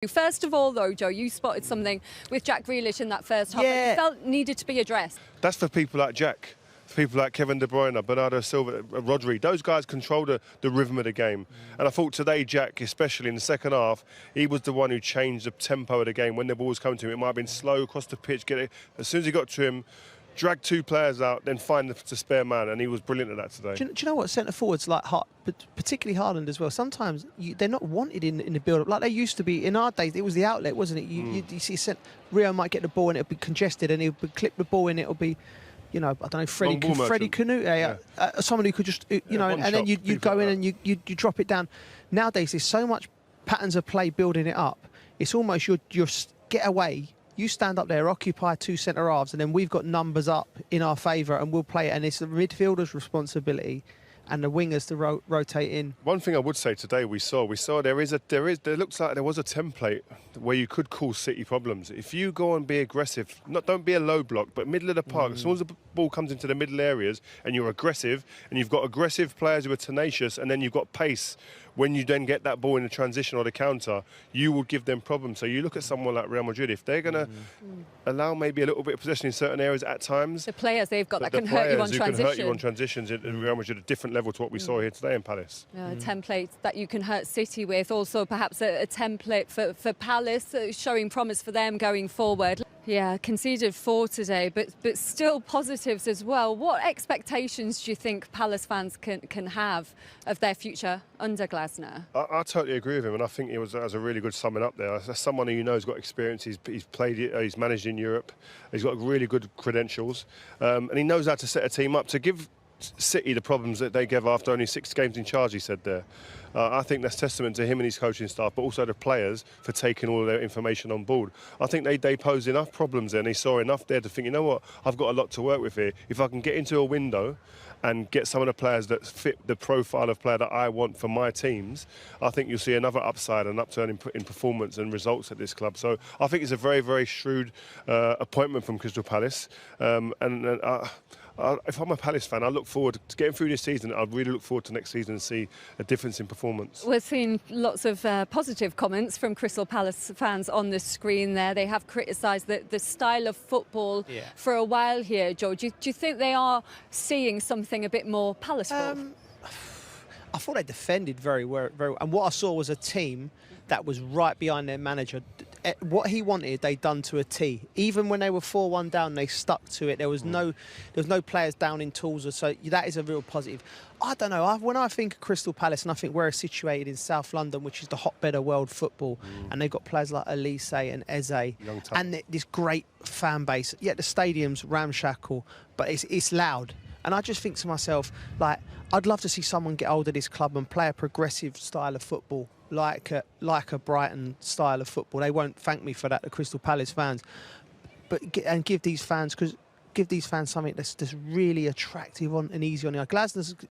First of all, though, Joe, you spotted something with Jack Grealish in that first half that you felt needed to be addressed. That's for people like Jack, for people like Kevin De Bruyne, Bernardo Silva, Rodri. Those guys control the rhythm of the game. And I thought today, Jack, especially in the second half, he was the one who changed the tempo of the game. When the ball was coming to him, it might have been slow across the pitch. Get it. As soon as he got to him, drag two players out, then find the spare man, and he was brilliant at that today. Do you know what centre forwards like, particularly Haaland as well? Sometimes they're not wanted in the build-up like they used to be in our days. It was the outlet, wasn't it? You see, Rio might get the ball and it'll be congested, and he'll clip the ball and it'll be, you know, I don't know, Freddie Canute, someone who could just, you know, and then you'd go in and you drop it down. Nowadays, there's so much patterns of play building it up. It's almost you're get away. You stand up there, occupy two centre halves, and then we've got numbers up in our favour, and we'll play it. And it's the midfielder's responsibility and the wingers to rotate in. One thing I would say today, we saw there looks like there was a template where you could cause City problems. If you go and be aggressive, don't be a low block, but middle of the park. As soon as the ball comes into the middle areas and you're aggressive, and you've got aggressive players who are tenacious, and then you've got pace. When you then get that ball in the transition or the counter, you will give them problems. So you look at someone like Real Madrid, if they're going to allow maybe a little bit of possession in certain areas at times. The players they've got that can hurt you on transition. Can hurt you on transitions in Real Madrid, a different level to what we saw here today in Palace. A template that you can hurt City with. Also perhaps a template for Palace, showing promise for them going forward. Yeah, conceded 4 today, but still positives as well. What expectations do you think Palace fans can have of their future under Glasner? I totally agree with him, and I think he was a really good summing up there. As someone who you know has got experience, he's played, he's managed in Europe, he's got really good credentials, and he knows how to set a team up to give City the problems that they gave after only 6 games in charge, he said there. I think that's testament to him and his coaching staff, but also the players for taking all of their information on board. I think they posed enough problems there, and he saw enough there to think, you know what, I've got a lot to work with here. If I can get into a window and get some of the players that fit the profile of player that I want for my teams, I think you'll see another upside, an upturn in performance and results at this club. So I think it's a very, very shrewd appointment from Crystal Palace. If I'm a Palace fan, I look forward to getting through this season. I'd really look forward to next season and see a difference in performance. We're seeing lots of positive comments from Crystal Palace fans on the screen there. They have criticised the style of football for a while here, Joe. Do you think they are seeing something a bit more Palaceful? I thought they defended very well. And what I saw was a team that was right behind their manager. What he wanted, they done to a T. Even when they were 4-1 down, they stuck to it. There was no players down in tools, so that is a real positive. I don't know. When I think of Crystal Palace, and I think we're situated in South London, which is the hotbed of world football, and they've got players like Elise and Eze, and this great fan base. Yeah, the stadium's ramshackle, but it's loud. And I just think to myself, like, I'd love to see someone get hold of this club and play a progressive style of football, like a Brighton style of football. They won't thank me for that, the Crystal Palace fans, but give these fans something that's really attractive and easy on the eye. Glasner's